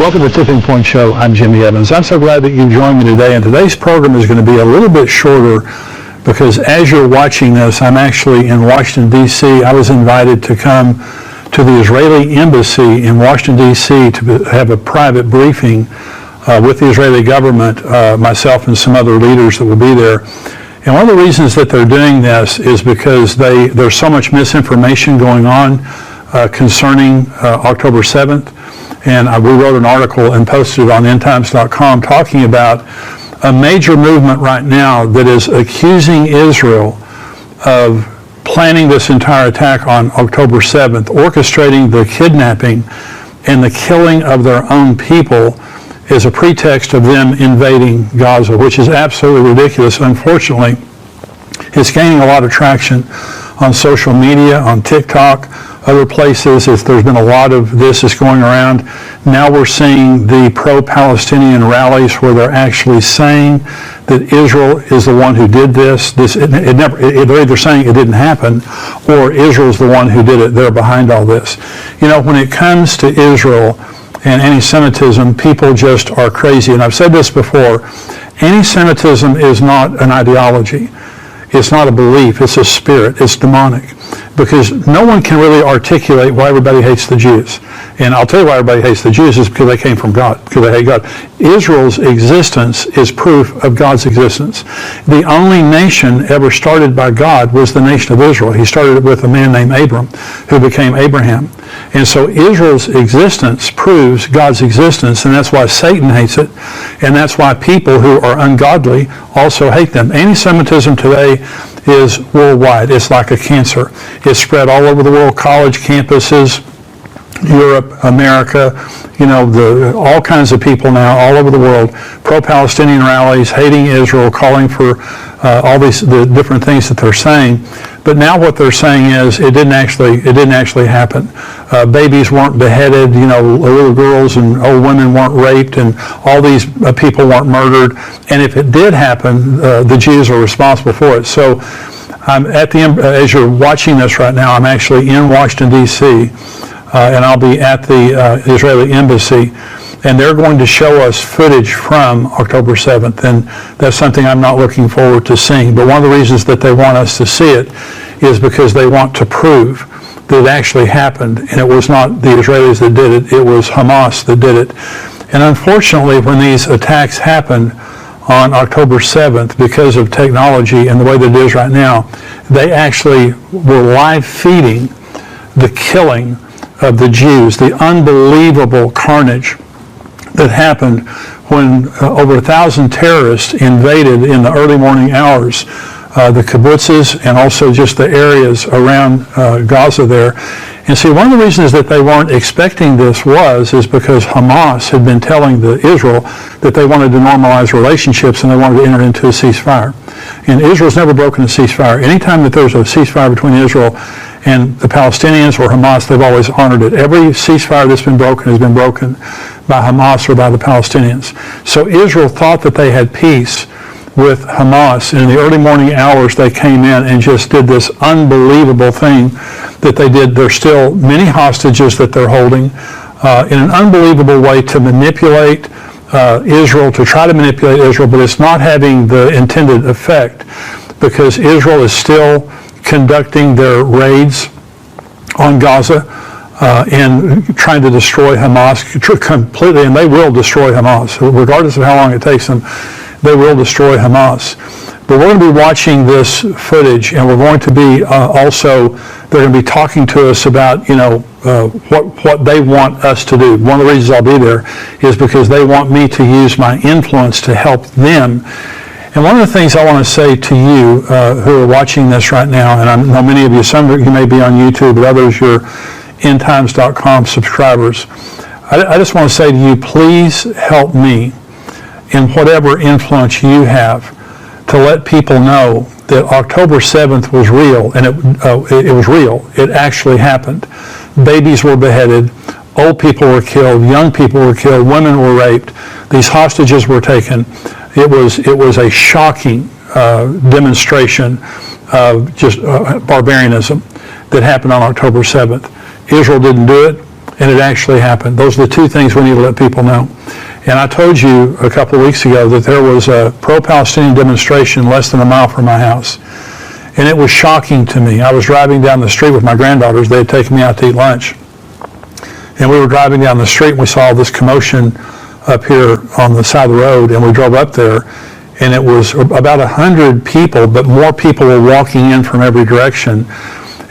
Welcome to Tipping Point Show. I'm Jimmy Evans. I'm so glad that you joined me today, and today's program is going to be a little bit shorter because as you're watching this, I'm actually in Washington, D.C. I was invited to come to the Israeli embassy in Washington, D.C. to have a private briefing with the Israeli government, myself and some other leaders that will be there. And one of the reasons that they're doing this is because there's so much misinformation going on concerning October 7th. And we wrote an article and posted it on endtimes.com talking about a major movement right now that is accusing Israel of planning this entire attack on October 7th, orchestrating the kidnapping and the killing of their own people as a pretext of them invading Gaza, which is absolutely ridiculous. Unfortunately, it's gaining a lot of traction on social media, on TikTok, other places. There's been a lot of this is going around. Now we're seeing the pro-Palestinian rallies where they're actually saying that Israel is the one who did this. They're either saying it didn't happen or Israel's the one who did it. They're behind all this. You know, when it comes to Israel and anti-Semitism, people just are crazy. And I've said this before, anti-Semitism is not an ideology. It's not a belief, it's a spirit, it's demonic. Because no one can really articulate why everybody hates the Jews. And I'll tell you why everybody hates the Jews is because they came from God, because they hate God. Israel's existence is proof of God's existence. The only nation ever started by God was the nation of Israel. He started it with a man named Abram, who became Abraham. And so Israel's existence proves God's existence, and that's why Satan hates it, and that's why people who are ungodly also hate them. Anti-Semitism today is worldwide. It's like a cancer. It's spread all over the world, college campuses, Europe, America, you know, all kinds of people now all over the world, pro-Palestinian rallies, hating Israel, calling for all the different things that they're saying. But now what they're saying is it didn't actually happen. Babies weren't beheaded, you know, little girls and old women weren't raped, and all these people weren't murdered. And if it did happen, the Jews are responsible for it. So I'm as you're watching this right now, I'm actually in Washington, D.C., and I'll be at the Israeli embassy, and they're going to show us footage from October 7th, and that's something I'm not looking forward to seeing. But one of the reasons that they want us to see it is because they want to prove that it actually happened, and it was not the Israelis that did it, it was Hamas that did it. And unfortunately, when these attacks happened on October 7th, because of technology and the way that it is right now, they actually were live feeding the killing of the Jews, the unbelievable carnage that happened when over 1,000 terrorists invaded in the early morning hours the kibbutzes and also just the areas around Gaza there. And see, one of the reasons that they weren't expecting this is because Hamas had been telling Israel that they wanted to normalize relationships and they wanted to enter into a ceasefire. And Israel's never broken a ceasefire. Anytime that there's a ceasefire between Israel and the Palestinians or Hamas, they've always honored it. Every ceasefire that's been broken has been broken by Hamas or by the Palestinians. So Israel thought that they had peace with Hamas. And in the early morning hours, they came in and just did this unbelievable thing that they did. There's still many hostages that they're holding in an unbelievable way to manipulate Israel, to try to manipulate Israel, but it's not having the intended effect because Israel is still conducting their raids on Gaza and trying to destroy Hamas completely, and they will destroy Hamas. Regardless of how long it takes them, they will destroy Hamas. But we're going to be watching this footage, and we're going to be also, they're going to be talking to us about, you know, what they want us to do. One of the reasons I'll be there is because they want me to use my influence to help them. And one of the things I want to say to you who are watching this right now, and I know many of you, some of you may be on YouTube, but others, you're endtimes.com subscribers. I just want to say to you, please help me in whatever influence you have to let people know that October 7th was real, and it was real. It actually happened. Babies were beheaded, old people were killed, young people were killed, women were raped, these hostages were taken. It was a shocking demonstration of just barbarianism that happened on October 7th. Israel didn't do it. and it actually happened. Those are the two things we need to let people know. And I told you a couple of weeks ago that there was a pro-Palestinian demonstration less than a mile from my house. And it was shocking to me. I was driving down the street with my granddaughters. They had taken me out to eat lunch. And we were driving down the street and we saw this commotion up here on the side of the road, and we drove up there, and it was about 100 people, but more people were walking in from every direction,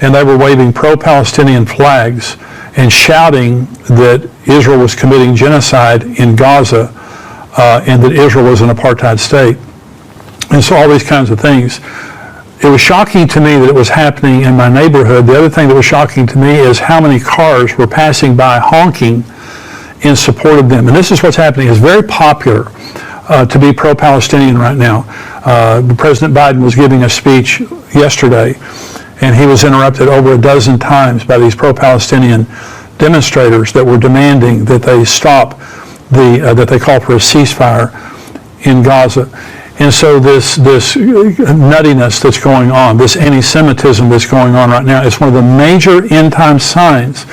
and they were waving pro-Palestinian flags and shouting that Israel was committing genocide in Gaza and that Israel was an apartheid state. And so all these kinds of things. It was shocking to me that it was happening in my neighborhood. The other thing that was shocking to me is how many cars were passing by honking in support of them. And this is what's happening. It's very popular to be pro-Palestinian right now. President Biden was giving a speech yesterday, and he was interrupted over a dozen times by these pro-Palestinian demonstrators that were demanding that they stop that they call for a ceasefire in Gaza. And so this nuttiness that's going on, this anti-Semitism that's going on right now, is one of the major end-time signs,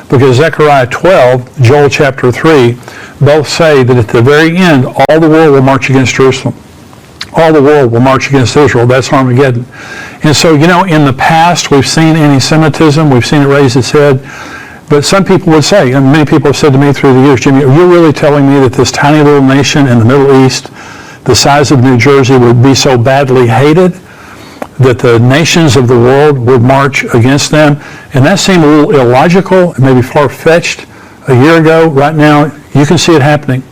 because Zechariah 12, Joel chapter 3, both say that at the very end, all the world will march against Jerusalem. All the world will march against Israel. That's Armageddon. And so, in the past, we've seen anti-Semitism. We've seen it raise its head. But some people would say, and many people have said to me through the years, Jimmy, are you really telling me that this tiny little nation in the Middle East, the size of New Jersey, would be so badly hated that the nations of the world would march against them? And that seemed a little illogical and maybe far-fetched a year ago. Right now, you can see it happening.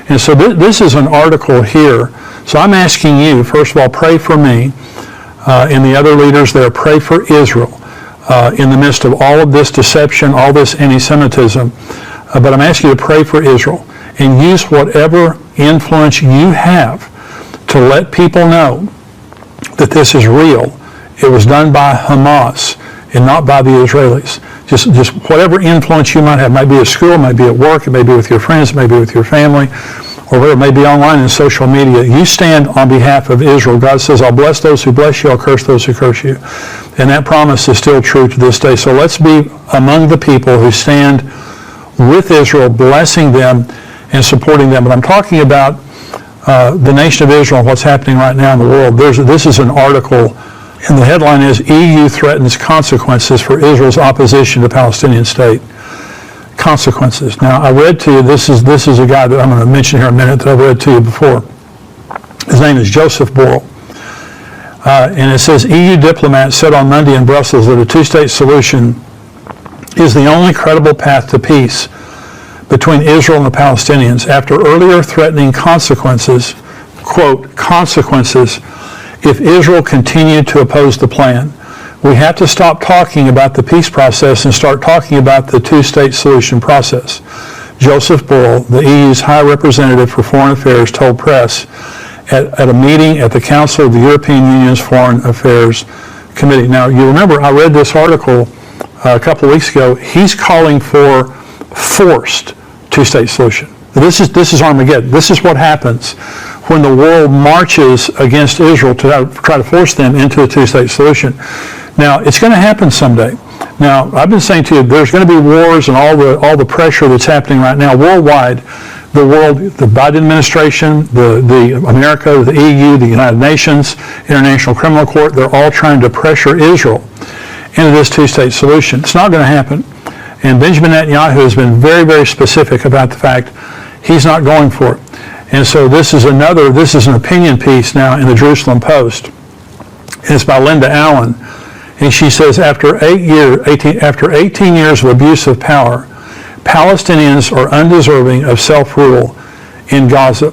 And so this is an article here. So I'm asking you, first of all, pray for me and the other leaders there. Pray for Israel in the midst of all of this deception, all this anti-Semitism. But I'm asking you to pray for Israel and use whatever influence you have to let people know that this is real. It was done by Hamas and not by the Israelis. Just whatever influence you might have. It might be at school, it might be at work, it may be with your friends, it may be with your family, or whatever, it may be online in social media. You stand on behalf of Israel. God says, I'll bless those who bless you, I'll curse those who curse you. And that promise is still true to this day. So let's be among the people who stand with Israel, blessing them and supporting them. But I'm talking about the nation of Israel and what's happening right now in the world. This is an article, and the headline is, EU threatens consequences for Israel's opposition to Palestinian state. Consequences. Now, I read to you, this is a guy that I'm going to mention here in a minute that I've read to you before. His name is Joseph Borrell. And it says, EU diplomats said on Monday in Brussels that a two-state solution is the only credible path to peace between Israel and the Palestinians after earlier threatening consequences, quote, consequences, if Israel continued to oppose the plan. We have to stop talking about the peace process and start talking about the two-state solution process. Joseph Borrell, the EU's High Representative for Foreign Affairs, told press at a meeting at the Council of the European Union's Foreign Affairs Committee. Now, you remember I read this article a couple of weeks ago. He's calling for forced two-state solution. This is Armageddon. This is what happens when the world marches against Israel to try to force them into a two-state solution. Now, it's going to happen someday. Now, I've been saying to you, there's going to be wars and all the pressure that's happening right now worldwide. The world, the Biden administration, the America, the EU, the United Nations, International Criminal Court, they're all trying to pressure Israel into this two-state solution. It's not going to happen. And Benjamin Netanyahu has been very, very specific about the fact he's not going for it. And so this is an opinion piece now in the Jerusalem Post. And it's by Linda Allen. And she says, after 18 years of abuse of power, Palestinians are undeserving of self-rule in Gaza.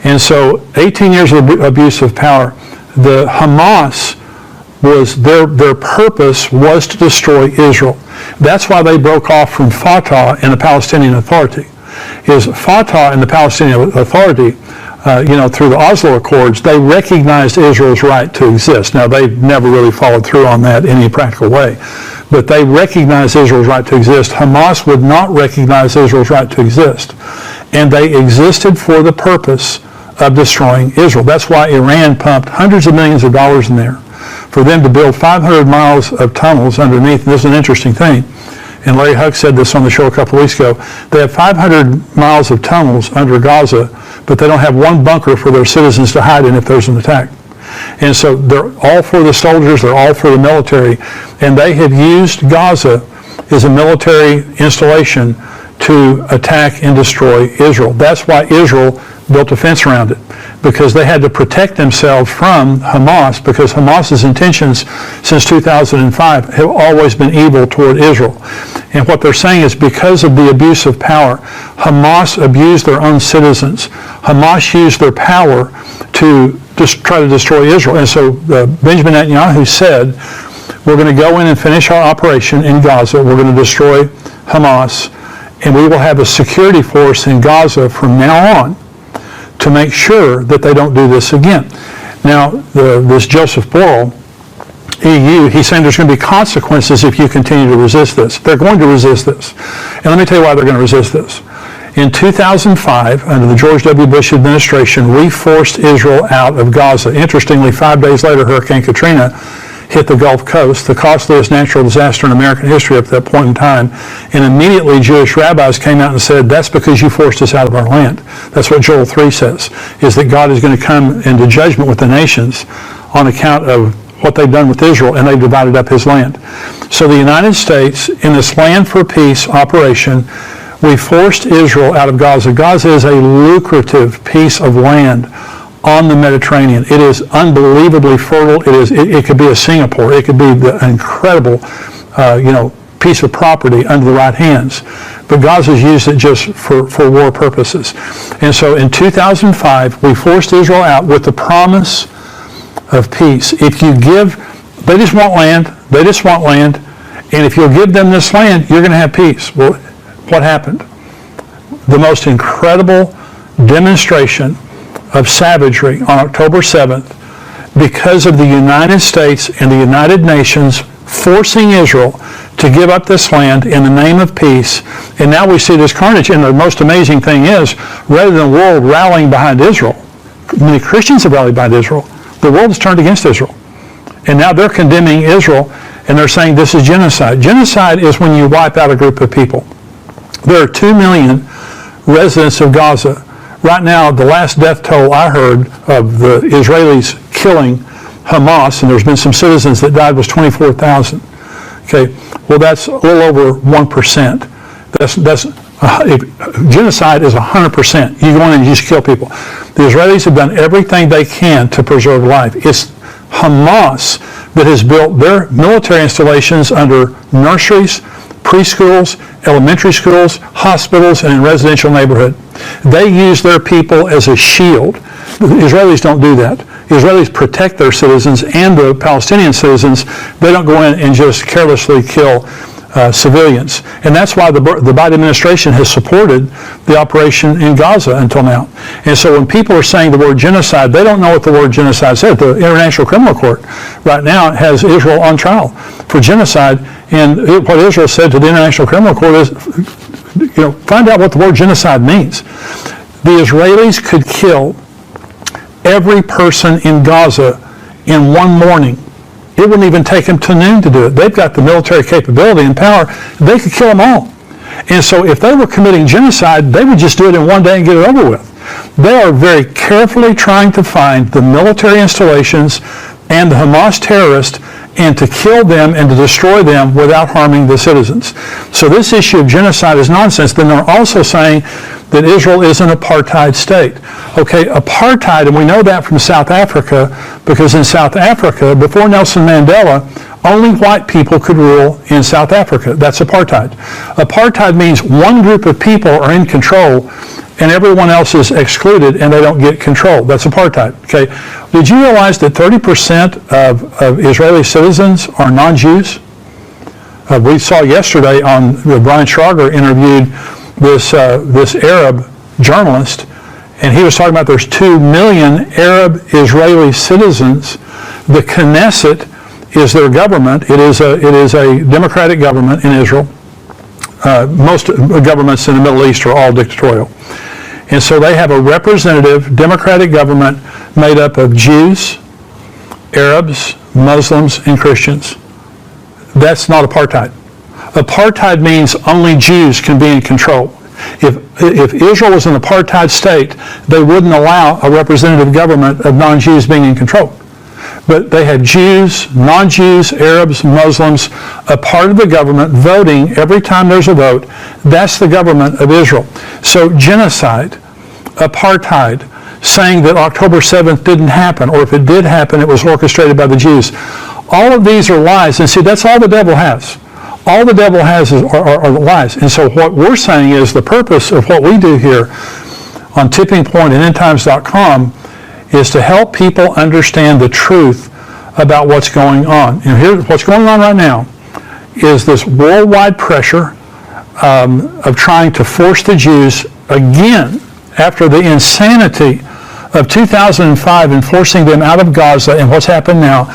And so 18 years of abuse of power, the Hamas was, their purpose was to destroy Israel. That's why they broke off from Fatah and the Palestinian Authority. Is Fatah and the Palestinian Authority, through the Oslo Accords, they recognized Israel's right to exist. Now, they never really followed through on that in any practical way, but they recognized Israel's right to exist. Hamas would not recognize Israel's right to exist, and they existed for the purpose of destroying Israel. That's why Iran pumped hundreds of millions of dollars in there for them to build 500 miles of tunnels underneath. And this is an interesting thing. and Larry Huck said this on the show a couple of weeks ago, they have 500 miles of tunnels under Gaza, but they don't have one bunker for their citizens to hide in if there's an attack. And so they're all for the soldiers, they're all for the military, and they have used Gaza as a military installation to attack and destroy Israel. That's why Israel built a fence around it, because they had to protect themselves from Hamas, because Hamas's intentions since 2005 have always been evil toward Israel. And what they're saying is because of the abuse of power, Hamas abused their own citizens. Hamas used their power to just try to destroy Israel. And so Benjamin Netanyahu said, we're going to go in and finish our operation in Gaza. We're going to destroy Hamas, and we will have a security force in Gaza from now on to make sure that they don't do this again. Now, this Joseph Borrell, EU, he's saying there's going to be consequences if you continue to resist this. They're going to resist this. And let me tell you why they're going to resist this. In 2005, under the George W. Bush administration, we forced Israel out of Gaza. Interestingly, 5 days later, Hurricane Katrina hit the Gulf Coast, the costliest natural disaster in American history up to that point in time. And immediately Jewish rabbis came out and said, that's because you forced us out of our land. That's what Joel 3 says, is that God is going to come into judgment with the nations on account of what they've done with Israel, and they've divided up his land. So the United States, in this Land for Peace operation, we forced Israel out of Gaza. Gaza is a lucrative piece of land on the Mediterranean. It is unbelievably fertile. It could be a Singapore. It could be the incredible, piece of property under the right hands. But Gaza's used it just for war purposes. And so in 2005, we forced Israel out with the promise of peace. If you give, they just want land. And if you'll give them this land, you're going to have peace. Well, what happened? The most incredible demonstration of savagery on October 7th, because of the United States and the United Nations forcing Israel to give up this land in the name of peace. And now we see this carnage. And the most amazing thing is, rather than the world rallying behind Israel, many Christians have rallied behind Israel. The world has turned against Israel. And now they're condemning Israel, and they're saying this is genocide. Genocide is when you wipe out a group of people. There are 2 million residents of Gaza. Right now, the last death toll I heard of the Israelis killing Hamas, and there's been some citizens that died, was 24,000. Okay, well, that's a little over 1%. Genocide is 100%. You go in and you just kill people. The Israelis have done everything they can to preserve life. It's Hamas that has built their military installations under nurseries, preschools, elementary schools, hospitals, and in residential neighborhood. They use their people as a shield. The Israelis don't do that. The Israelis protect their citizens and the Palestinian citizens. They don't go in and just carelessly kill civilians. And that's why the Biden administration has supported the operation in Gaza until now. And so when people are saying the word genocide, they don't know what the word genocide says. The International Criminal Court right now has Israel on trial for genocide. And what Israel said to the International Criminal Court is, find out what the word genocide means. The Israelis could kill every person in Gaza in one morning. It wouldn't even take them to noon to do it. They've got the military capability and power. They could kill them all. And so if they were committing genocide, they would just do it in one day and get it over with. They are very carefully trying to find the military installations and the Hamas terrorists and to kill them and to destroy them without harming the citizens. So this issue of genocide is nonsense. Then they're also saying that Israel is an apartheid state. Okay, apartheid, and we know that from South Africa, because in South Africa, before Nelson Mandela, only white people could rule in South Africa. That's apartheid. Apartheid means one group of people are in control and everyone else is excluded and they don't get control. That's apartheid. Okay. Did you realize that 30% of Israeli citizens are non-Jews? We saw yesterday on Brian Schrager interviewed this Arab journalist, and he was talking about there's 2 million Arab Israeli citizens. The Knesset is their government. It is a democratic government in Israel. Most governments in the Middle East are all dictatorial. And so they have a representative democratic government made up of Jews, Arabs, Muslims, and Christians. That's not apartheid. Apartheid means only Jews can be in control. If Israel was an apartheid state, they wouldn't allow a representative government of non-Jews being in control. But they had Jews, non-Jews, Arabs, Muslims, a part of the government voting every time there's a vote. That's the government of Israel. So genocide, apartheid, saying that October 7th didn't happen, or if it did happen, it was orchestrated by the Jews. All of these are lies. And see, that's all the devil has. All the devil has are lies. And so what we're saying is the purpose of what we do here on Tipping Point and endtimes.com is to help people understand the truth about what's going on. And here's what's going on right now is this worldwide pressure of trying to force the Jews again, after the insanity of 2005 and forcing them out of Gaza and what's happened now.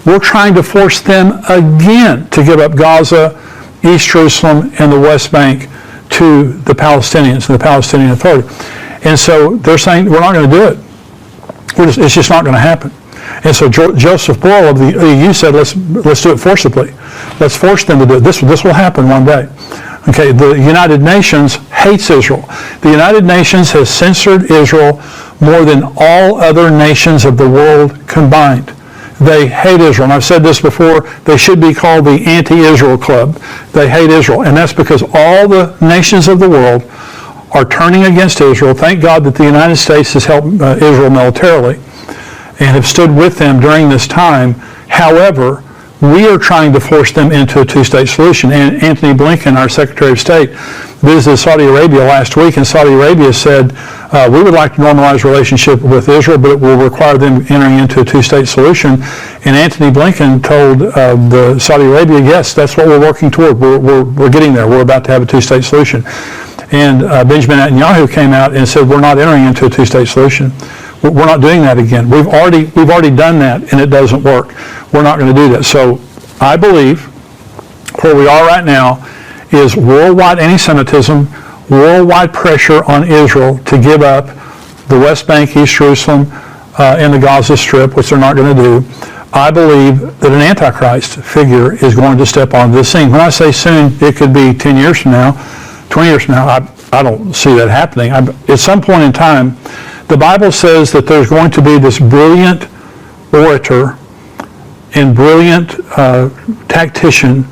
We're trying to force them again to give up Gaza, East Jerusalem, and the West Bank to the Palestinians and the Palestinian Authority. And so they're saying, we're not going to do it. It's just not going to happen. And so Joseph Borrell of the EU said, let's do it forcibly. Let's force them to do it. This will happen one day. Okay, the United Nations hates Israel. The United Nations has censored Israel more than all other nations of the world combined. They hate Israel. And I've said this before, they should be called the anti-Israel club. They hate Israel. And that's because all the nations of the world are turning against Israel. Thank God that the United States has helped Israel militarily and have stood with them during this time. However, we are trying to force them into a two-state solution. And Anthony Blinken, our Secretary of State, visited Saudi Arabia last week, and Saudi Arabia said, we would like to normalize relationship with Israel, but it will require them entering into a two-state solution. And Anthony Blinken told the Saudi Arabia, yes, that's what we're working toward. We're getting there. We're about to have a two-state solution. And Benjamin Netanyahu came out and said, we're not entering into a two-state solution. We're not doing that again. We've already done that, and it doesn't work. We're not going to do that. So I believe where we are right now is worldwide anti-Semitism, worldwide pressure on Israel to give up the West Bank, East Jerusalem, and the Gaza Strip, which they're not going to do. I believe that an Antichrist figure is going to step on this scene. When I say soon, it could be 10 years from now, 20 years from now. I don't see that happening. At some point in time, the Bible says that there's going to be this brilliant orator and brilliant tactician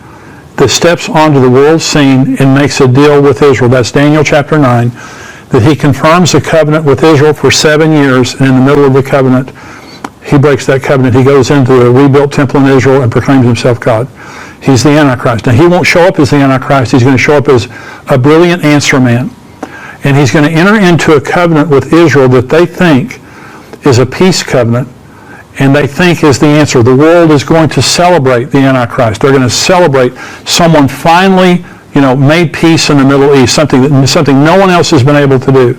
that steps onto the world scene and makes a deal with Israel. That's Daniel chapter 9, that he confirms a covenant with Israel for 7 years, and in the middle of the covenant, he breaks that covenant. He goes into the rebuilt temple in Israel and proclaims himself God. He's the Antichrist. Now, he won't show up as the Antichrist. He's going to show up as a brilliant answer man. And he's going to enter into a covenant with Israel that they think is a peace covenant, and they think is the answer. The world is going to celebrate the Antichrist. They're going to celebrate someone finally, made peace in the Middle East, something no one else has been able to do.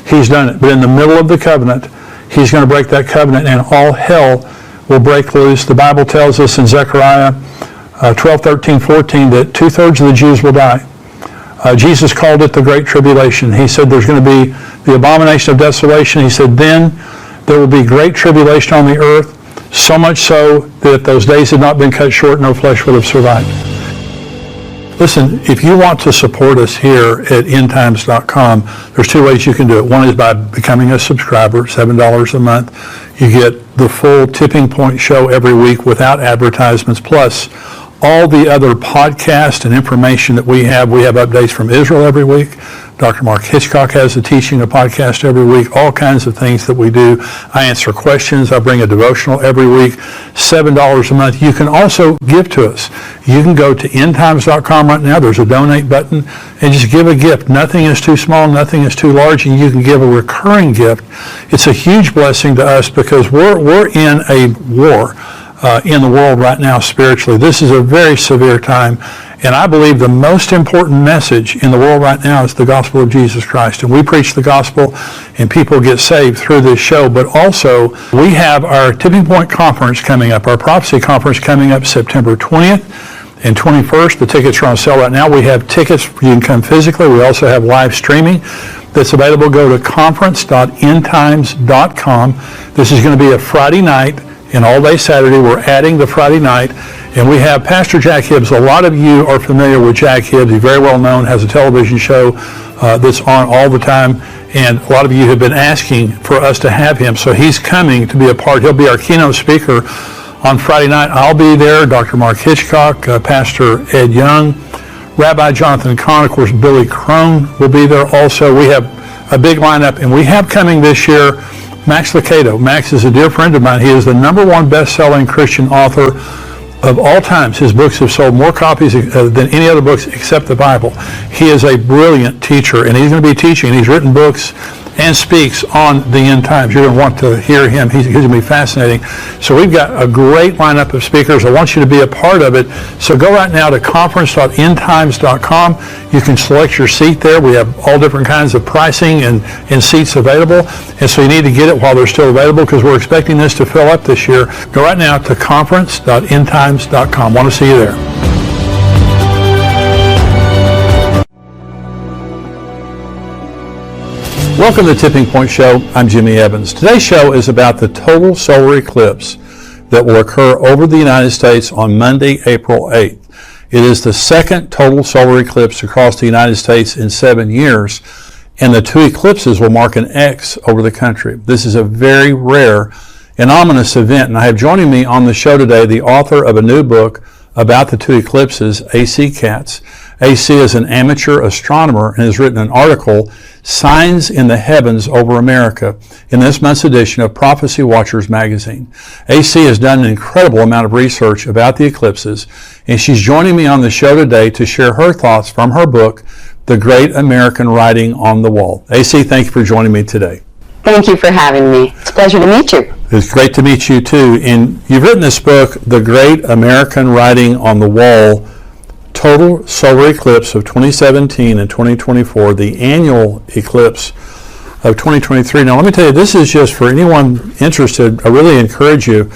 He's done it. But in the middle of the covenant, he's going to break that covenant, and all hell will break loose. The Bible tells us in Zechariah 12, 13, 14 that 2/3 of the Jews will die. Jesus called it the Great Tribulation. He said there's going to be the abomination of desolation. He said then there will be great tribulation on the earth, so much so that if those days had not been cut short, no flesh would have survived. Listen, if you want to support us here at endtimes.com, there's two ways you can do it. One is by becoming a subscriber, $7 a month. You get the full Tipping Point show every week without advertisements, plus all the other podcasts and information that we have. We have updates from Israel every week. Dr. Mark Hitchcock has a teaching, a podcast every week, all kinds of things that we do. I answer questions. I bring a devotional every week, $7 a month. You can also give to us. You can go to endtimes.com right now. There's a donate button, and just give a gift. Nothing is too small, nothing is too large, and you can give a recurring gift. It's a huge blessing to us because we're in a war in the world right now spiritually. This is a very severe time, and I believe the most important message in the world right now is the gospel of Jesus Christ. And we preach the gospel, and people get saved through this show. But also, we have our Tipping Point Conference coming up, our Prophecy Conference coming up September 20th and 21st. The tickets are on sale right now. We have tickets. You can come physically. We also have live streaming that's available. Go to conference.endtimes.com. This is going to be a Friday night and all day Saturday. We're adding the Friday night, and we have Pastor Jack Hibbs. A lot of you are familiar with Jack Hibbs. He's very well known, has a television show that's on all the time, and a lot of you have been asking for us to have him. So he's coming to be a part. He'll be our keynote speaker on Friday night. I'll be there. Dr. Mark Hitchcock, Pastor Ed Young, Rabbi Jonathan Kahn, of course, Billy Crone will be there also. We have a big lineup, and we have coming this year Max Lucado. Max is a dear friend of mine. He is the #1 best-selling Christian author of all times. His books have sold more copies than any other books except the Bible. He is a brilliant teacher, and he's going to be teaching. He's written books and speaks on the end times. You're going to want to hear him. He's going to be fascinating. So we've got a great lineup of speakers. I want you to be a part of it. So go right now to conference.endtimes.com. You can select your seat there. We have all different kinds of pricing and seats available. And so you need to get it while they're still available, because we're expecting this to fill up this year. Go right now to conference.endtimes.com. Want to see you there. Welcome to the Tipping Point Show. I'm Jimmy Evans. Today's show is about the total solar eclipse that will occur over the United States on Monday, April 8th. It is the second total solar eclipse across the United States in 7 years, and the two eclipses will mark an X over the country. This is a very rare and ominous event, and I have joining me on the show today the author of a new book about the two eclipses, A.C. Katz. A.C. is an amateur astronomer and has written an article, Signs in the Heavens Over America, in this month's edition of Prophecy Watchers magazine. A.C. has done an incredible amount of research about the eclipses, and she's joining me on the show today to share her thoughts from her book, The Great American Writing on the Wall. A.C., thank you for joining me today. Thank you for having me. It's a pleasure to meet you. It's great to meet you, too. And you've written this book, The Great American Writing on the Wall, Total Solar Eclipse of 2017 and 2024, the annual eclipse of 2023. Now, let me tell you, this is just for anyone interested. I really encourage you.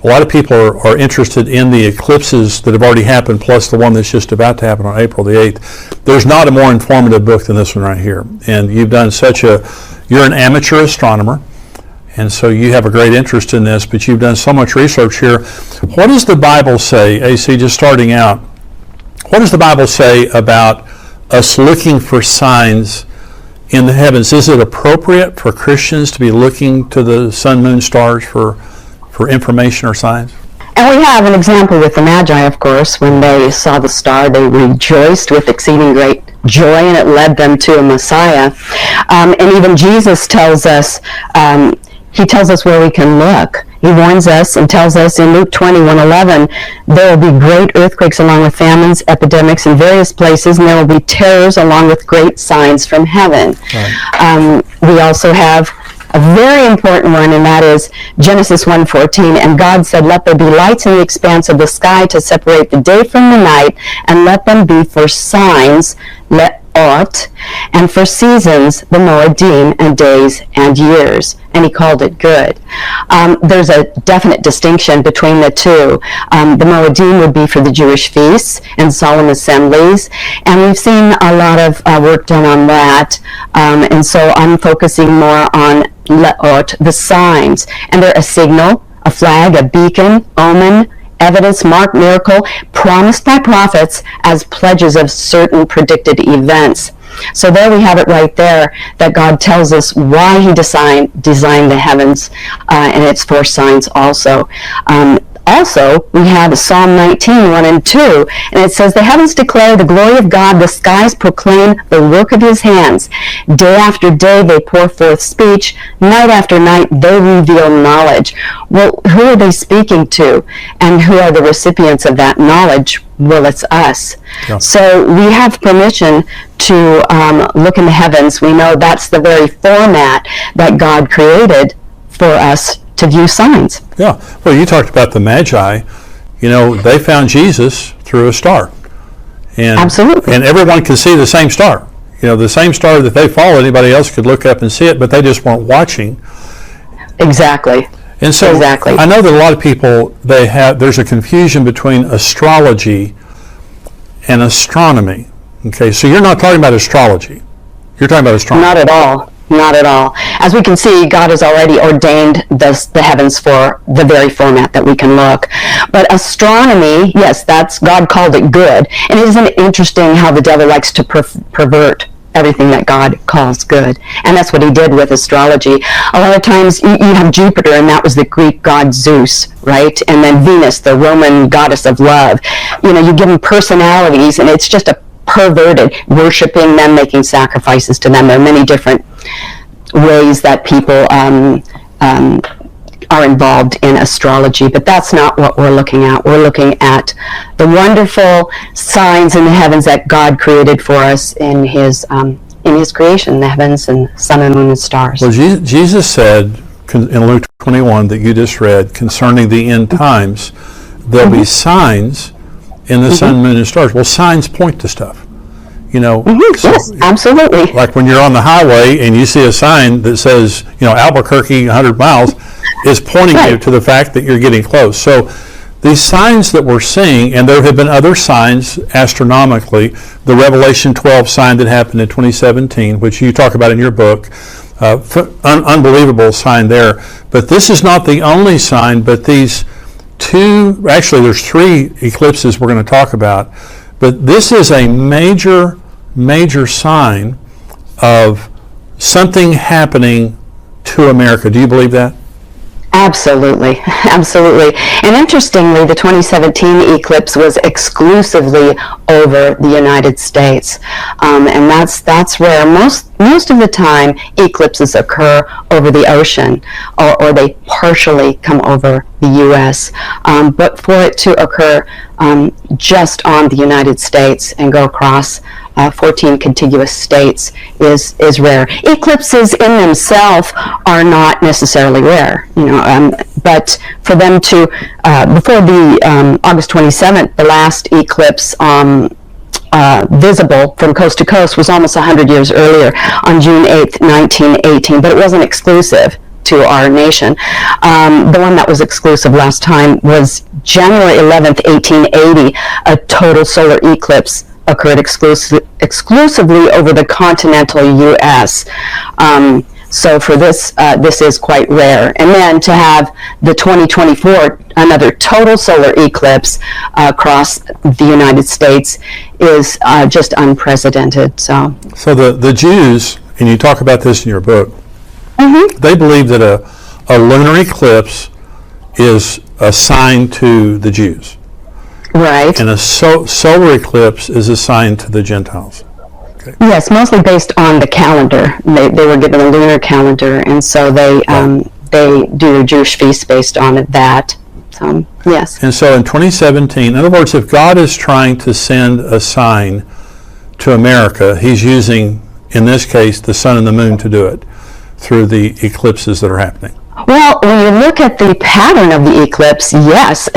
A lot of people are interested in the eclipses that have already happened, plus the one that's just about to happen on April the 8th. There's not a more informative book than this one right here. And you've done you're an amateur astronomer, and so you have a great interest in this, but you've done so much research here. What does the Bible say, AC, just starting out, what does the Bible say about us looking for signs in the heavens? Is it appropriate for Christians to be looking to the sun, moon, stars for information or signs? And we have an example with the Magi, of course. When they saw the star, they rejoiced with exceeding great joy, and it led them to a Messiah. And even Jesus tells us, he tells us where we can look. He warns us and tells us in Luke 20:11, there will be great earthquakes along with famines, epidemics in various places, and there will be terrors along with great signs from heaven. Right. We also have a very important one, and that is Genesis 1:14. And God said, let there be lights in the expanse of the sky to separate the day from the night, and let them be for signs, and for seasons, the Moedim, and days and years. And he called it good. There's a definite distinction between the two. The Moedim would be for the Jewish feasts and solemn assemblies, and we've seen a lot of work done on that. And so I'm focusing more on Le'ot, the signs. And they're a signal, a flag, a beacon, omen, evidence, mark, miracle, promised by prophets as pledges of certain predicted events. So there we have it right there, that God tells us why he designed the heavens, and it's for signs also. Also, we have Psalm 19:1-2, and it says, the heavens declare the glory of God, the skies proclaim the work of his hands. Day after day they pour forth speech, night after night they reveal knowledge. Well, who are they speaking to, and who are the recipients of that knowledge? Well, it's us. Yeah. So we have permission to look in the heavens. We know that's the very format that God created for us to view signs. Yeah. Well, you talked about the Magi. You know, they found Jesus through a star. And, absolutely. And everyone can see the same star. You know, the same star that they followed, anybody else could look up and see it, but they just weren't watching. Exactly. And so exactly. I know that a lot of people, there's a confusion between astrology and astronomy. Okay, so you're not talking about astrology. You're talking about astronomy. Not at all. Not at all. As we can see, God has already ordained the heavens for the very format that we can look. But astronomy, yes, God called it good. And isn't it interesting how the devil likes to pervert everything that God calls good? And that's what he did with astrology. A lot of times you have Jupiter, and that was the Greek god Zeus, right? And then Venus, the Roman goddess of love. You give them personalities, and it's just a perverted, worshiping them, making sacrifices to them. There are many different ways that people are involved in astrology, but that's not what we're looking at. We're looking at the wonderful signs in the heavens that God created for us in His creation, the heavens and sun and moon and stars. Well, Jesus said in Luke 21 that you just read concerning the end times, there'll be signs in the sun, moon, and stars. Well, signs point to stuff. Yes, absolutely. Like when you're on the highway and you see a sign that says, Albuquerque 100 miles, is pointing you to the fact that you're getting close. So these signs that we're seeing, and there have been other signs astronomically, the Revelation 12 sign that happened in 2017, which you talk about in your book, unbelievable sign there. But this is not the only sign, but these there's 3 eclipses we're going to talk about, but this is a major sign of something happening to America. Do you believe that? Absolutely. And interestingly, the 2017 eclipse was exclusively over the United States. And that's where most of the time eclipses occur over the ocean, or they partially come over the U.S. But for it to occur just on the United States and go across 14 contiguous states is rare. Eclipses in themselves are not necessarily rare, but for them to, before the August 27th, the last eclipse visible from coast to coast was almost 100 years earlier, on June 8th, 1918, but it wasn't exclusive to our nation. The one that was exclusive last time was January 11th, 1880, a total solar eclipse occurred exclusively over the continental U.S. So for this is quite rare. And then to have the 2024, another total solar eclipse across the United States is just unprecedented. So the Jews, and you talk about this in your book, they believe that a lunar eclipse is a sign to the Jews. Right. And a solar eclipse is a sign to the Gentiles. Okay. Yes, mostly based on the calendar. They were given a lunar calendar, and so they do their Jewish feast based on that. So, yes. And so in 2017, in other words, if God is trying to send a sign to America, He's using, in this case, the sun and the moon to do it through the eclipses that are happening. Well, when you look at the pattern of the eclipse, yes.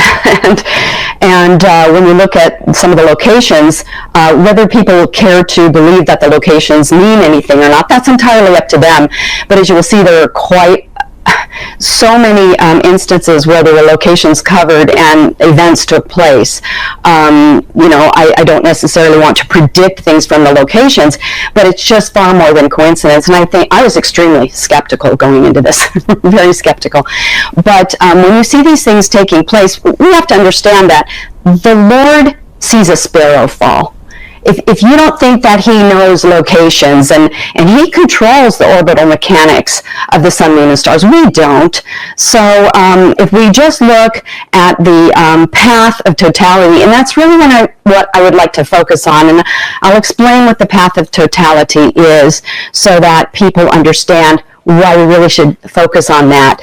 and when you look at some of the locations, whether people care to believe that the locations mean anything or not, that's entirely up to them. But as you will see, there are quite so many instances where there were locations covered and events took place. I don't necessarily want to predict things from the locations, but it's just far more than coincidence. And I think I was extremely skeptical going into this, very skeptical. But when you see these things taking place, we have to understand that the Lord sees a sparrow fall. If you don't think that He knows locations and He controls the orbital mechanics of the sun, moon, and stars, we don't. So if we just look at the path of totality, and that's really what I would like to focus on, and I'll explain what the path of totality is so that people understand why we really should focus on that.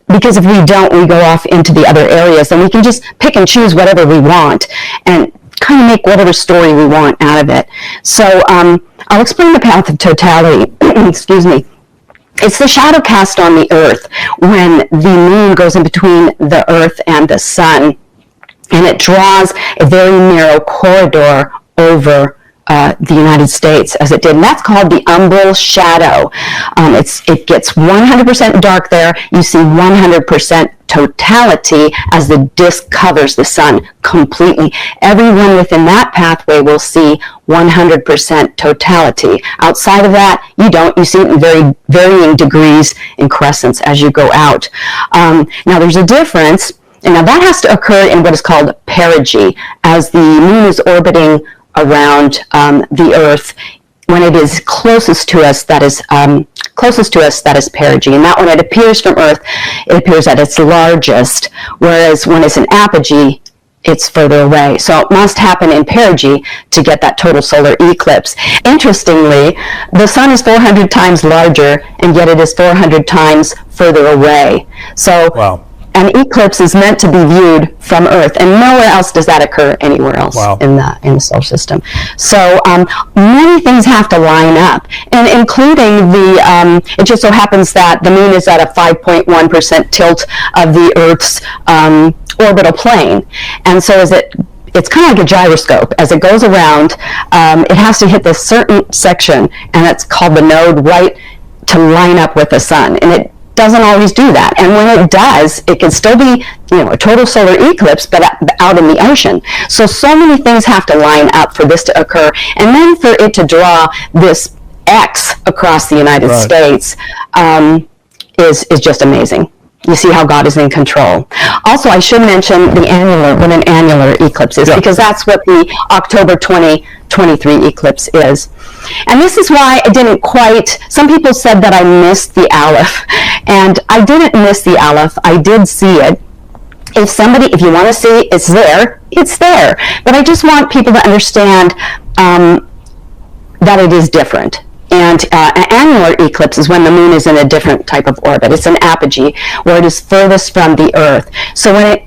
Because if we don't, we go off into the other areas, then we can just pick and choose whatever we want and kind of make whatever story we want out of it. So I'll explain the path of totality. Excuse me. It's the shadow cast on the earth when the moon goes in between the earth and the sun, and it draws a very narrow corridor over the United States as it did, and that's called the umbral shadow. It gets 100% dark there. You see 100% totality as the disk covers the sun completely. Everyone within that pathway will see 100% totality. Outside of that, you don't. You see it in very varying degrees in crescents as you go out. Now, there's a difference, and now that has to occur in what is called perigee, as the moon is orbiting around the Earth. When it is closest to us, that is perigee, and that when it appears from Earth, it appears at its largest, whereas when it's in apogee, it's further away. So it must happen in perigee to get that total solar eclipse. Interestingly, the sun is 400 times larger, and yet it is 400 times further away. So wow. An eclipse is meant to be viewed from Earth, and nowhere else does that occur anywhere else in the solar system. So many things have to line up, and including it just so happens that the moon is at a 5.1% tilt of the Earth's orbital plane, and so it's kind of like a gyroscope. As it goes around, it has to hit this certain section, and that's called the node, right to line up with the sun, and it doesn't always do that. And when it does, it can still be, a total solar eclipse, but out in the ocean. So many things have to line up for this to occur. And then for it to draw this X across the United States is just amazing. You see how God is in control. Also, I should mention what an annular eclipse is, because that's what the October 2023 eclipse is. And this is why I didn't some people said that I missed the Aleph, and I didn't miss the Aleph. I did see it. If you want to see it's there. But I just want people to understand that it is different. And an annular eclipse is when the moon is in a different type of orbit. It's an apogee, where it is furthest from the Earth. So when it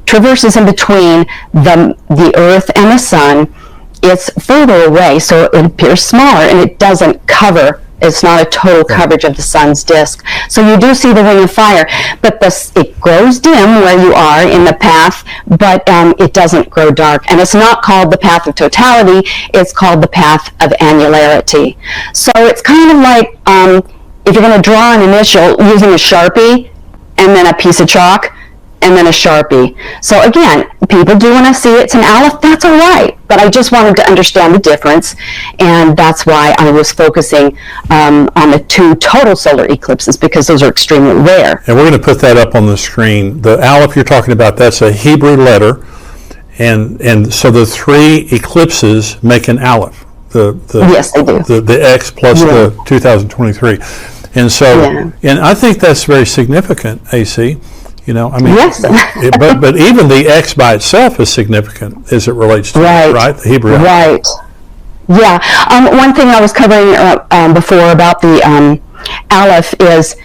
traverses in between the Earth and the sun, it's further away, so it appears smaller, and it doesn't cover. It's not a total coverage of the sun's disk. So you do see the ring of fire, but it grows dim where you are in the path, but it doesn't grow dark. And it's not called the path of totality, it's called the path of annularity. So it's kind of like if you're going to draw an initial using a Sharpie, and then a piece of chalk, and then a Sharpie. So again, people do want to see it's an Aleph, that's all right. But I just wanted to understand the difference, and that's why I was focusing on the two total solar eclipses, because those are extremely rare. And we're going to put that up on the screen. The Aleph you're talking about, that's a Hebrew letter, and so the three eclipses make an Aleph. Yes, they do. The X plus the 2023. And so, and I think that's very significant, AC. Yes. but even the X by itself is significant as it relates to the Hebrew. Right. Yeah. One thing I was covering before about the Aleph is,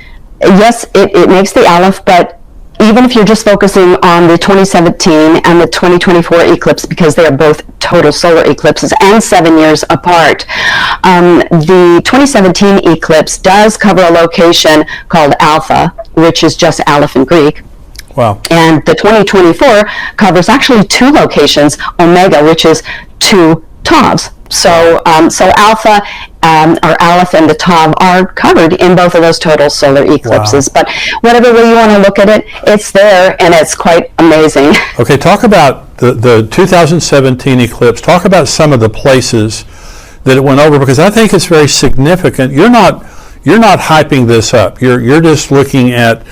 yes, it makes the Aleph, but even if you're just focusing on the 2017 and the 2024 eclipse, because they are both total solar eclipses and 7 years apart, the 2017 eclipse does cover a location called Alpha, which is just Aleph in Greek. Wow. And the 2024 covers actually two locations, Omega, which is two Tavs. So Alpha, or Aleph, and the Tav are covered in both of those total solar eclipses. Wow. But whatever way you want to look at it, it's there, and it's quite amazing. Okay, talk about the 2017 eclipse. Talk about some of the places that it went over, because I think it's very significant. You're not hyping this up. You're just looking at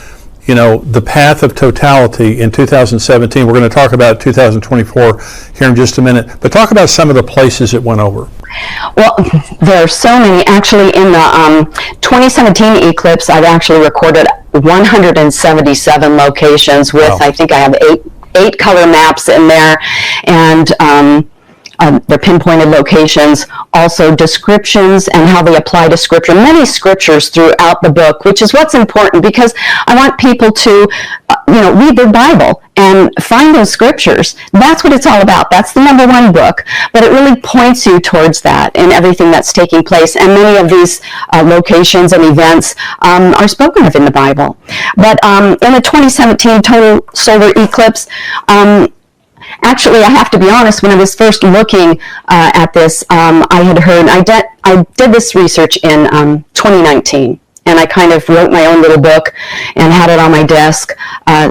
the path of totality in 2017. We're going to talk about 2024 here in just a minute, but talk about some of the places it went over. Well, there are so many. Actually, in the 2017 eclipse, I've actually recorded 177 locations with, I think I have eight color maps in there, and the pinpointed locations, also descriptions and how they apply to scripture, many scriptures throughout the book, which is what's important, because I want people to read their Bible and find those scriptures. That's what it's all about. That's the number one book, but it really points you towards that and everything that's taking place. And many of these locations and events are spoken of in the Bible. But in the 2017 total solar eclipse, Actually, I have to be honest, when I was first looking at this, I had heard, I did this research in 2019, and I kind of wrote my own little book and had it on my desk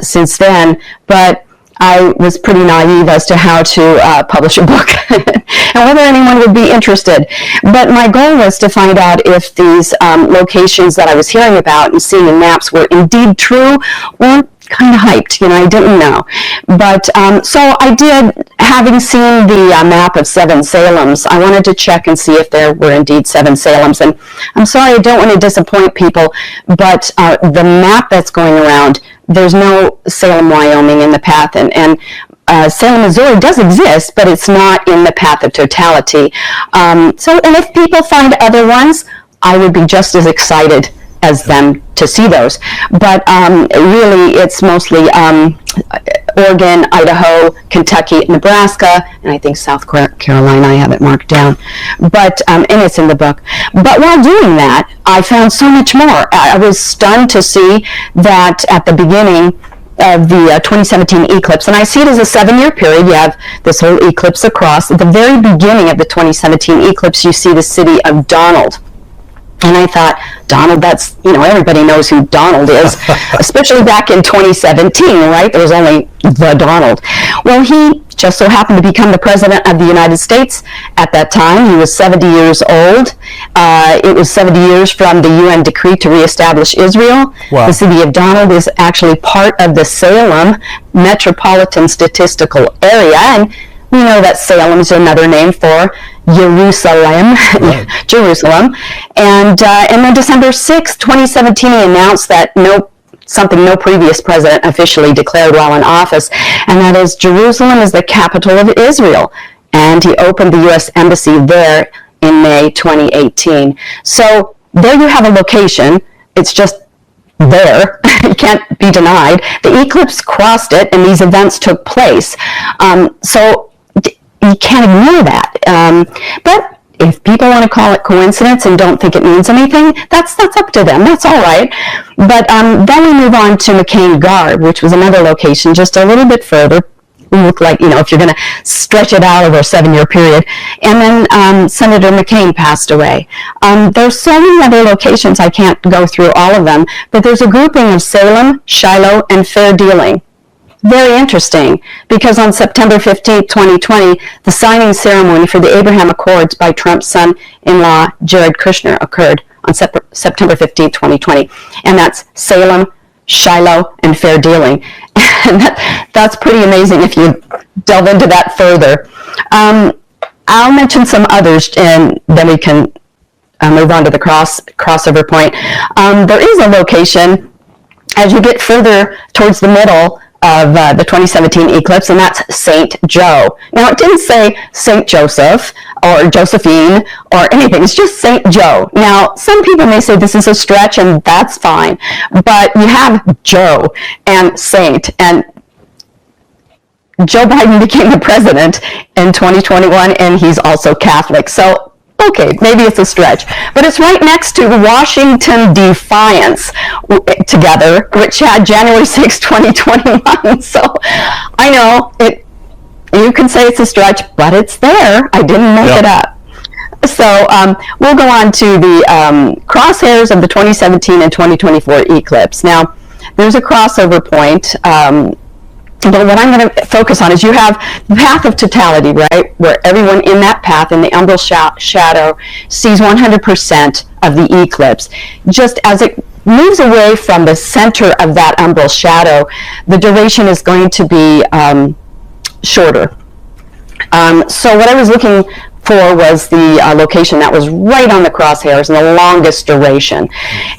since then, but I was pretty naive as to how to publish a book and whether anyone would be interested. But my goal was to find out if these locations that I was hearing about and seeing in maps were indeed true or kind of hyped. I didn't know. But so I did, having seen the map of 7 Salems, I wanted to check and see if there were indeed 7 Salems. And I'm sorry, I don't want to disappoint people, but the map that's going around, there's no Salem, Wyoming in the path, and Salem, Missouri does exist, but it's not in the path of totality. And if people find other ones, I would be just as excited as them to see those. But really, it's mostly Oregon, Idaho, Kentucky, Nebraska, and I think South Carolina. I have it marked down. But and it's in the book. But while doing that, I found so much more. I was stunned to see that at the beginning of the 2017 eclipse, and I see it as a 7-year period. You have this whole eclipse across. At the very beginning of the 2017 eclipse, you see the city of Donald. And I thought, Donald, that's, everybody knows who Donald is, especially back in 2017, right? There was only the Donald. Well, he just so happened to become the President of the United States at that time. He was 70 years old. It was 70 years from the UN decree to reestablish Israel. Wow. The city of Donald is actually part of the Salem Metropolitan Statistical Area, and we know that Salem is another name for Jerusalem, right. Jerusalem. And then December 6, 2017, he announced that something no previous president officially declared while in office, and that is Jerusalem is the capital of Israel. And he opened the U.S. Embassy there in May 2018. So there you have a location. It's just there. It can't be denied. The eclipse crossed it, and these events took place. So you can't ignore that. But if people want to call it coincidence and don't think it means anything, that's up to them. That's all right. But then we move on to McCain Guard, which was another location just a little bit further. We look like, if you're going to stretch it out over a 7-year period. And then Senator McCain passed away. There's so many other locations, I can't go through all of them, but there's a grouping of Salem, Shiloh, and Fair Dealing. Very interesting, because on September 15, 2020, the signing ceremony for the Abraham Accords by Trump's son-in-law, Jared Kushner, occurred on September 15, 2020. And that's Salem, Shiloh, and Fair Dealing. And that's pretty amazing if you delve into that further. I'll mention some others, and then we can move on to the crossover point. There is a location, as you get further towards the middle of the 2017 eclipse, and that's St. Joe. Now, it didn't say St. Joseph or Josephine or anything. It's just St. Joe. Now, some people may say this is a stretch, and that's fine, but you have Joe and Saint, and Joe Biden became the president in 2021, and he's also Catholic. So, okay, maybe it's a stretch, but it's right next to Washington Defiance together, which had January 6, 2021. So I know you can say it's a stretch, but it's there. I didn't make it up. So we'll go on to the crosshairs of the 2017 and 2024 eclipse. Now, there's a crossover point. But what I'm going to focus on is you have the path of totality, right, where everyone in that path, in the umbral shadow, sees 100% of the eclipse. Just as it moves away from the center of that umbral shadow, the duration is going to be shorter. So what I was looking for was the location that was right on the crosshairs and the longest duration.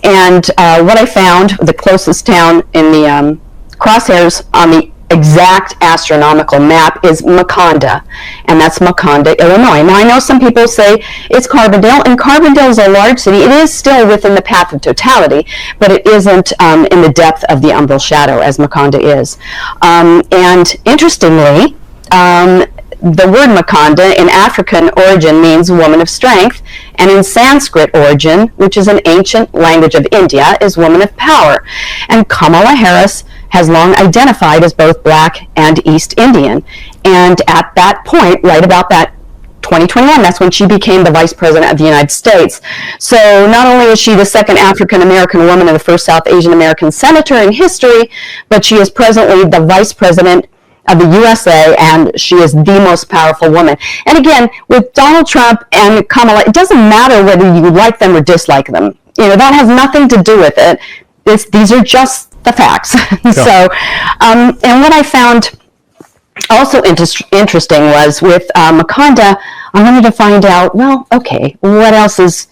And what I found, the closest town in the crosshairs on the exact astronomical map is Maconda, and that's Maconda, Illinois. Now, I know some people say it's Carbondale, and Carbondale is a large city. It is still within the path of totality, but it isn't in the depth of the umbral shadow as Maconda is. And interestingly, the word Maconda in African origin means woman of strength, and in Sanskrit origin, which is an ancient language of India, is woman of power. And Kamala Harris has long identified as both Black and East Indian. And at that point, right about that 2021, that's when she became the Vice President of the United States. So not only is she the second African American woman and the first South Asian American senator in history, but she is presently the Vice President of the USA, and she is the most powerful woman. And again, with Donald Trump and Kamala, it doesn't matter whether you like them or dislike them. That has nothing to do with it. These are just the facts. Yeah. So, and what I found also interesting was with Makonda, I wanted to find out, well, okay, what else is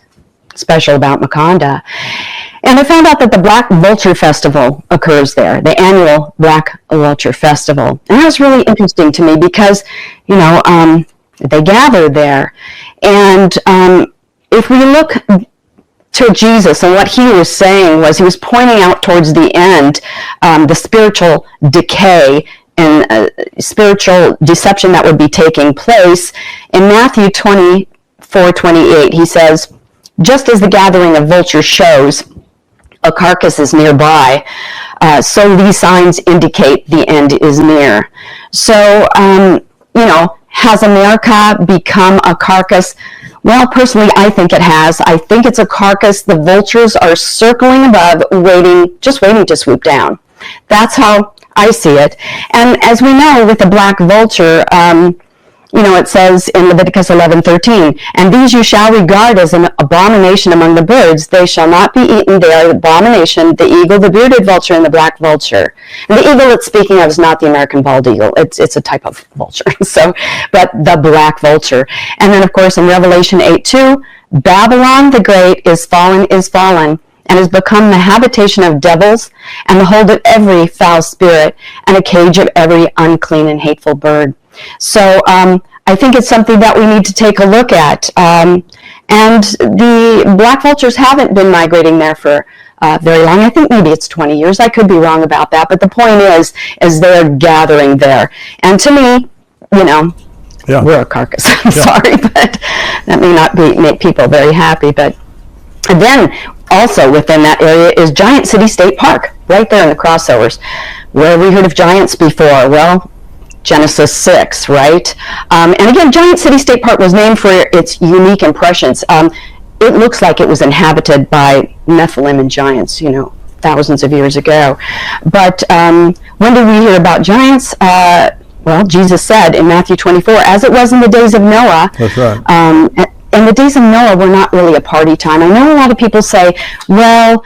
special about Makonda? And I found out that the Black Vulture Festival occurs there, the annual Black Vulture Festival. And that was really interesting to me because, they gather there. And if we look to Jesus, and what he was saying was he was pointing out towards the end the spiritual decay and spiritual deception that would be taking place. In Matthew 24:28, he says, just as the gathering of vultures shows a carcass is nearby, so these signs indicate the end is near. So, has America become a carcass? Well, personally, I think it has. I think it's a carcass the vultures are circling above, just waiting to swoop down. That's how I see it. And as we know, with the black vulture, it says in Leviticus 11:13, and these you shall regard as an abomination among the birds. They shall not be eaten. They are the abomination, the eagle, the bearded vulture, and the black vulture. And the eagle it's speaking of is not the American bald eagle. It's a type of vulture. But the black vulture. And then, of course, in Revelation 8:2, Babylon the Great is fallen, and has become the habitation of devils, and the hold of every foul spirit, and a cage of every unclean and hateful bird. So I think it's something that we need to take a look at. And the black vultures haven't been migrating there for very long. I think maybe it's 20 years. I could be wrong about that. But the point is they're gathering there. And to me, we're a carcass. I'm sorry, but that may not make people very happy. But then also within that area is Giant City State Park, right there in the crossovers. Where have we heard of giants before? Well, Genesis 6, right? And again, Giant City State Park was named for its unique impressions. It looks like it was inhabited by Nephilim and giants, thousands of years ago. But when did we hear about giants? Well, Jesus said in Matthew 24, as it was in the days of Noah. That's right. And the days of Noah were not really a party time. I know a lot of people say, well,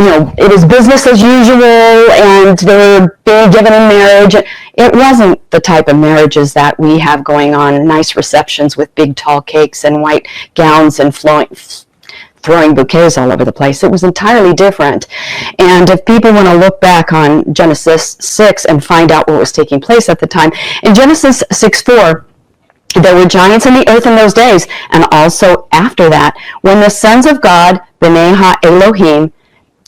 it was business as usual, and they were being given in marriage. It wasn't the type of marriages that we have going on, nice receptions with big tall cakes and white gowns and throwing bouquets all over the place. It was entirely different. And if people want to look back on Genesis 6 and find out what was taking place at the time, in Genesis 6:4, there were giants in the earth in those days, and also after that, when the sons of God, B'nai Ha-Elohim,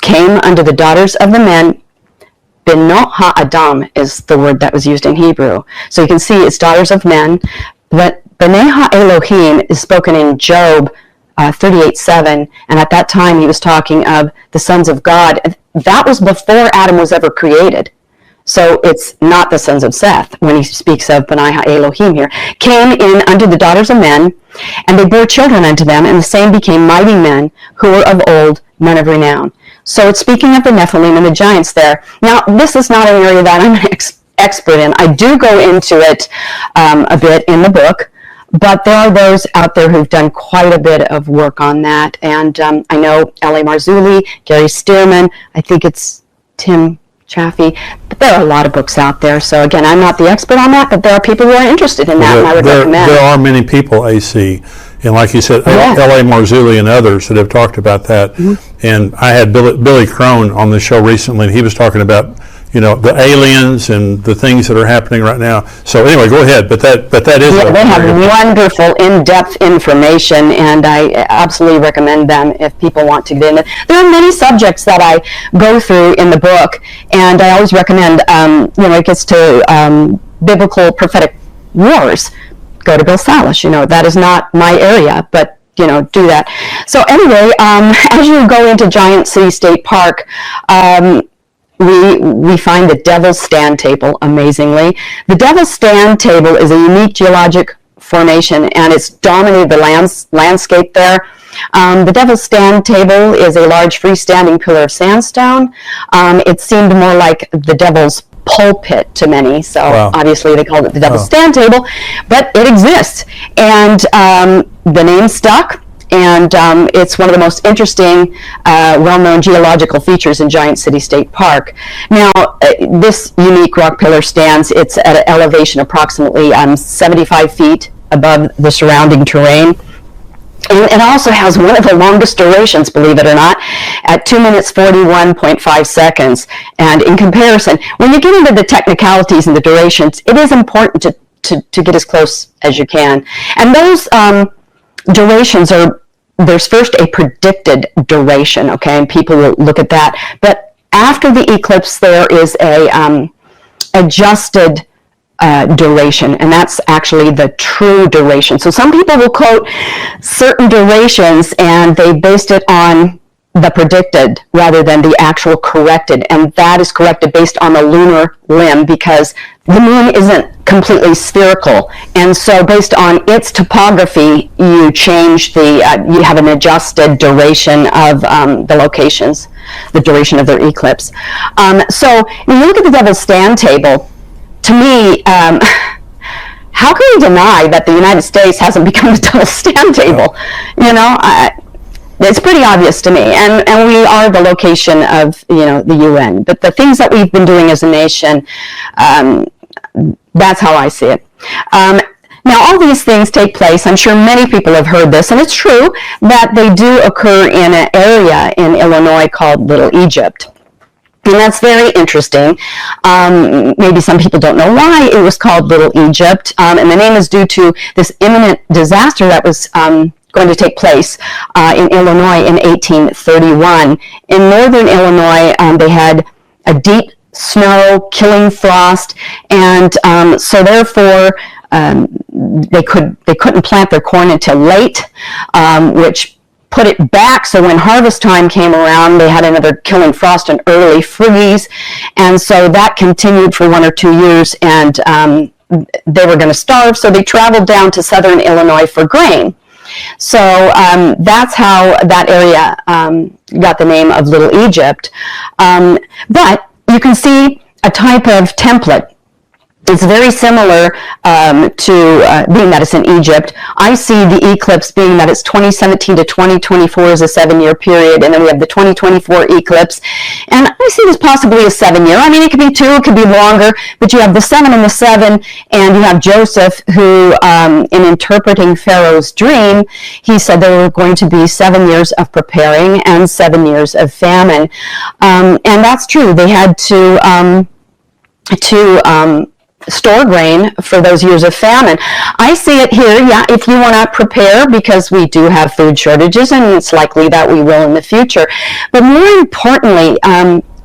came unto the daughters of the men. Benot Ha-Adam is the word that was used in Hebrew. So you can see it's daughters of men. But B'nai Ha-Elohim is spoken in Job 38:7, and at that time he was talking of the sons of God. That was before Adam was ever created. So it's not the sons of Seth when he speaks of B'nai Ha-Elohim here. Came in unto the daughters of men, and they bore children unto them, and the same became mighty men who were of old, men of renown. So it's speaking of the Nephilim and the giants there. Now, this is not an area that I'm an expert in. I do go into it a bit in the book, but there are those out there who've done quite a bit of work on that. And I know L.A. Marzulli, Gary Stearman, I think it's Tim Chaffee, but there are a lot of books out there. So again, I'm not the expert on that, but there are people who are interested in that, and I would recommend. There are many people, AC, and like you said, L.A. Marzulli and others that have talked about that. Mm-hmm. And I had Billy Crone on the show recently, and he was talking about, the aliens and the things that are happening right now. So anyway, go ahead. But that is. Yeah, they have wonderful, in-depth information, and I absolutely recommend them if people want to get in it. There are many subjects that I go through in the book, and I always recommend. It gets to biblical prophetic wars. Go to Bill Salish. That is not my area, but do that. So anyway, as you go into Giant City State Park, we find the Devil's Stand Table, amazingly. The Devil's Stand Table is a unique geologic formation, and it's dominated the landscape there. The Devil's Stand Table is a large freestanding pillar of sandstone. It seemed more like the Devil's pulpit to many, so obviously they called it the Devil's Stand Table, but it exists, and the name stuck. And it's one of the most interesting, well-known geological features in Giant City State Park. Now, this unique rock pillar stands, it's at an elevation approximately 75 feet above the surrounding terrain. And it also has one of the longest durations, believe it or not, at 2 minutes 41.5 seconds. And in comparison, when you get into the technicalities and the durations, it is important to get as close as you can. And those durations there's first a predicted duration, okay, and people will look at that. But after the eclipse, there is a adjusted duration, and that's actually the true duration. So some people will quote certain durations, and they based it on the predicted rather than the actual corrected, and that is corrected based on the lunar limb, because the moon isn't completely spherical, and so based on its topography, you change you have an adjusted duration of the locations, the duration of their eclipse. So when you look at the Devil's Stand Table, to me, how can we deny that the United States hasn't become the Devil's Stand Table? You know, it's pretty obvious to me, and we are the location of, the UN. But the things that we've been doing as a nation, that's how I see it. Now, all these things take place. I'm sure many people have heard this, and it's true that they do occur in an area in Illinois called Little Egypt. And that's very interesting. Maybe some people don't know why it was called Little Egypt, and the name is due to this imminent disaster that was going to take place in Illinois in 1831. In northern Illinois, they had a deep snow, killing frost, and so therefore they couldn't plant their corn until late, which put it back. So when harvest time came around, they had another killing frost and early freeze, and so that continued for 1 or 2 years, and they were going to starve. So they traveled down to southern Illinois for grain. So that's how that area got the name of Little Egypt. But you can see a type of template. It's very similar to being that it's in Egypt. I see the eclipse being that it's 2017 to 2024 is a 7-year period, and then we have the 2024 eclipse. And I see this possibly a 7-year. I mean, it could be 2, it could be longer, but you have the 7 and the 7, and you have Joseph who, in interpreting Pharaoh's dream, he said there were going to be 7 years of preparing and 7 years of famine. And that's true. They had to store grain for those years of famine. I see it here, if you want to prepare, because we do have food shortages, and it's likely that we will in the future. But more importantly,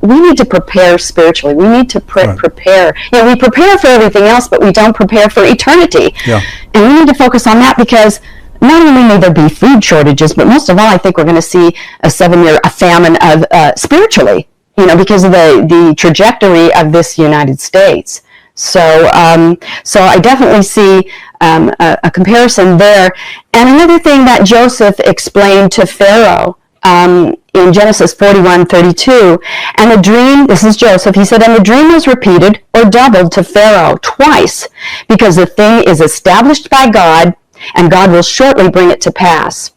we need to prepare spiritually. We need to prepare. We prepare for everything else, but we don't prepare for eternity. Yeah. And we need to focus on that, because not only may there be food shortages, but most of all, I think we're going to see a 7-year famine of spiritually, because of the trajectory of this United States. So I definitely see a comparison there. And another thing that Joseph explained to Pharaoh in Genesis 41:32, and the dream, this is Joseph, he said, and the dream was repeated or doubled to Pharaoh twice, because the thing is established by God, and God will shortly bring it to pass.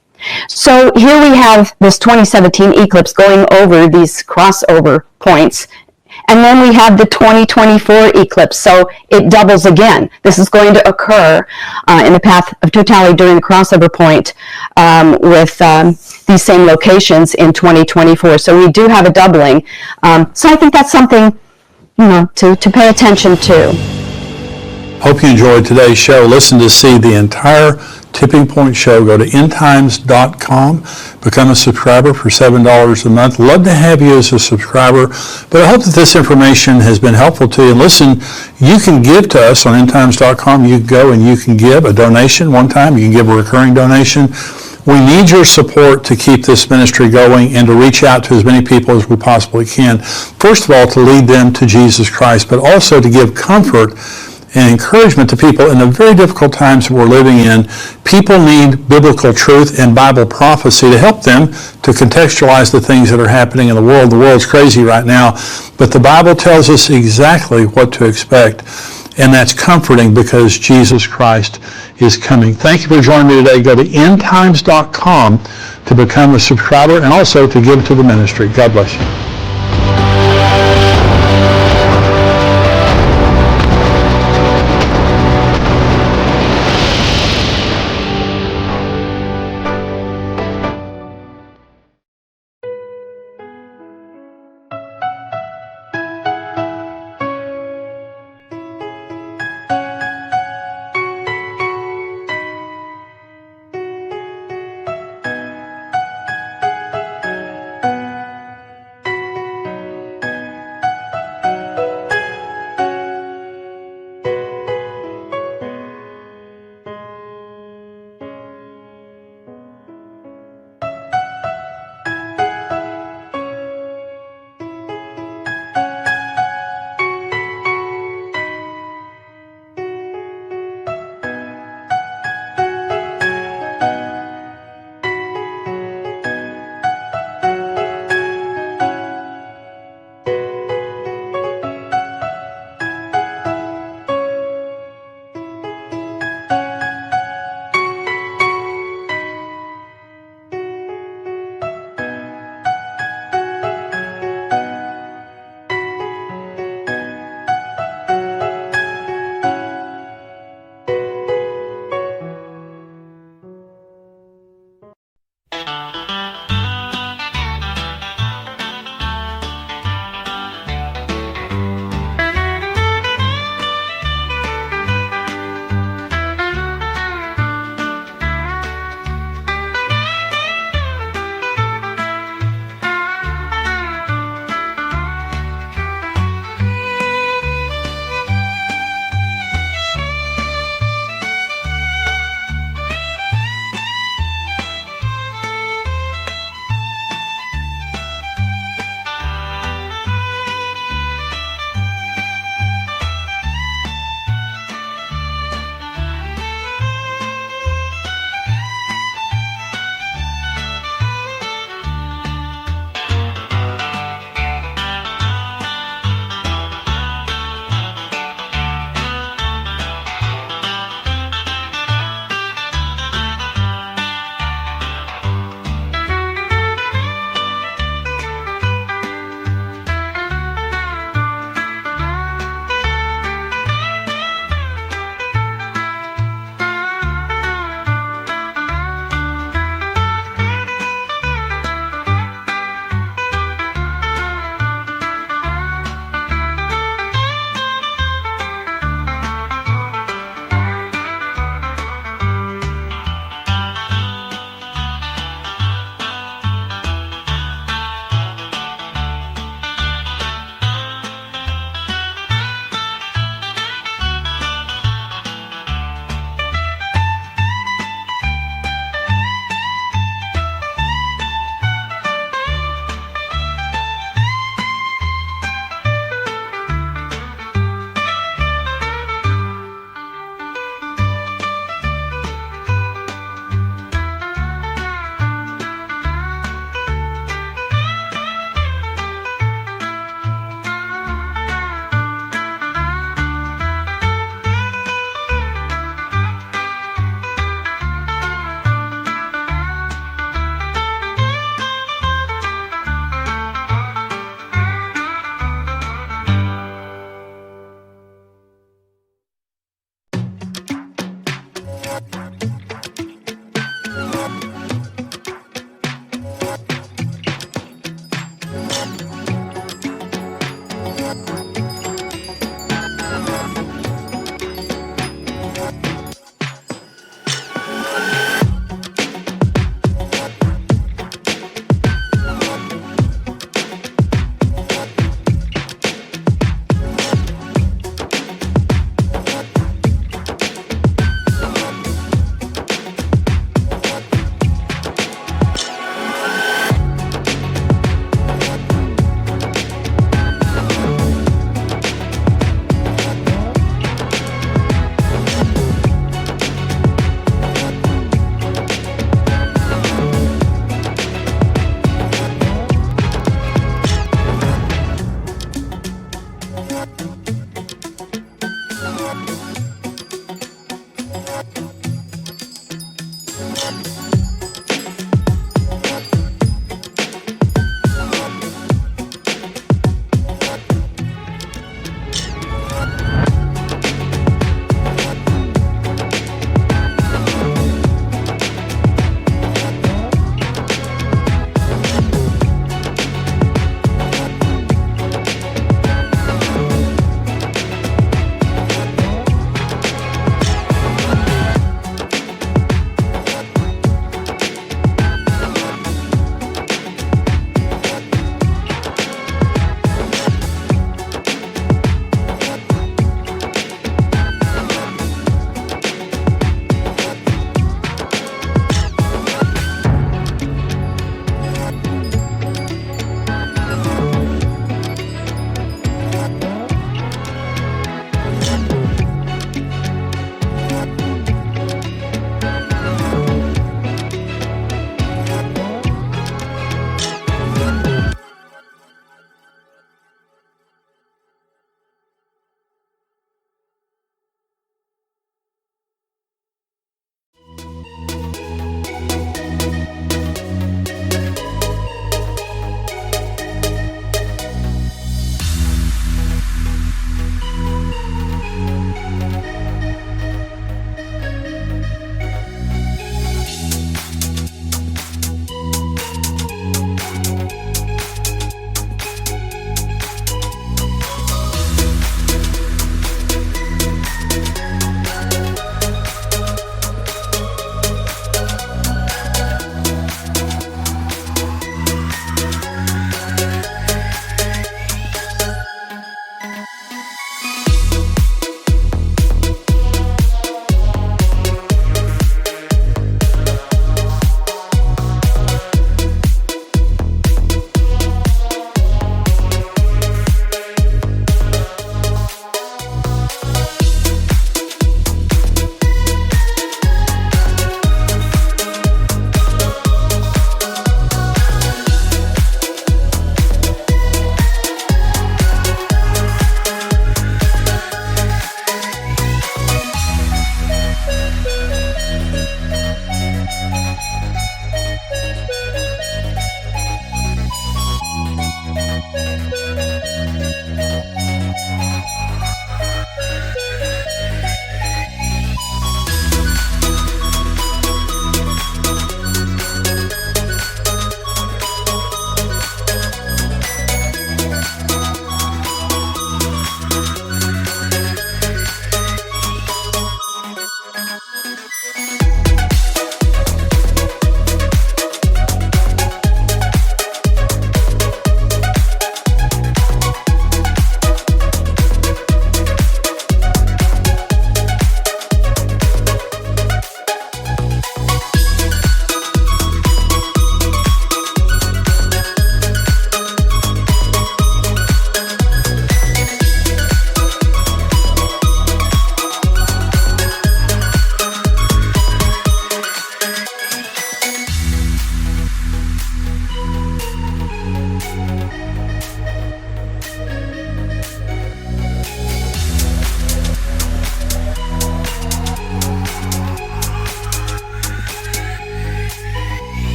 So here we have this 2017 eclipse going over these crossover points. And then we have the 2024 eclipse, so it doubles again. This is going to occur in the path of totality during the crossover point with these same locations in 2024. So we do have a doubling. So I think that's something, to pay attention to. Hope you enjoyed today's show. Listen to see the entire Tipping Point show. Go to endtimes.com. Become a subscriber for $7 a month. Love to have you as a subscriber. But I hope that this information has been helpful to you. And listen, you can give to us on endtimes.com. You can go and you can give a donation one time. You can give a recurring donation. We need your support to keep this ministry going and to reach out to as many people as we possibly can. First of all, to lead them to Jesus Christ, but also to give comfort and encouragement to people in the very difficult times that we're living in. People need biblical truth and Bible prophecy to help them to contextualize the things that are happening in the world. The world's crazy right now, but the Bible tells us exactly what to expect, and that's comforting because Jesus Christ is coming. Thank you for joining me today. Go to endtimes.com to become a subscriber and also to give to the ministry. God bless you.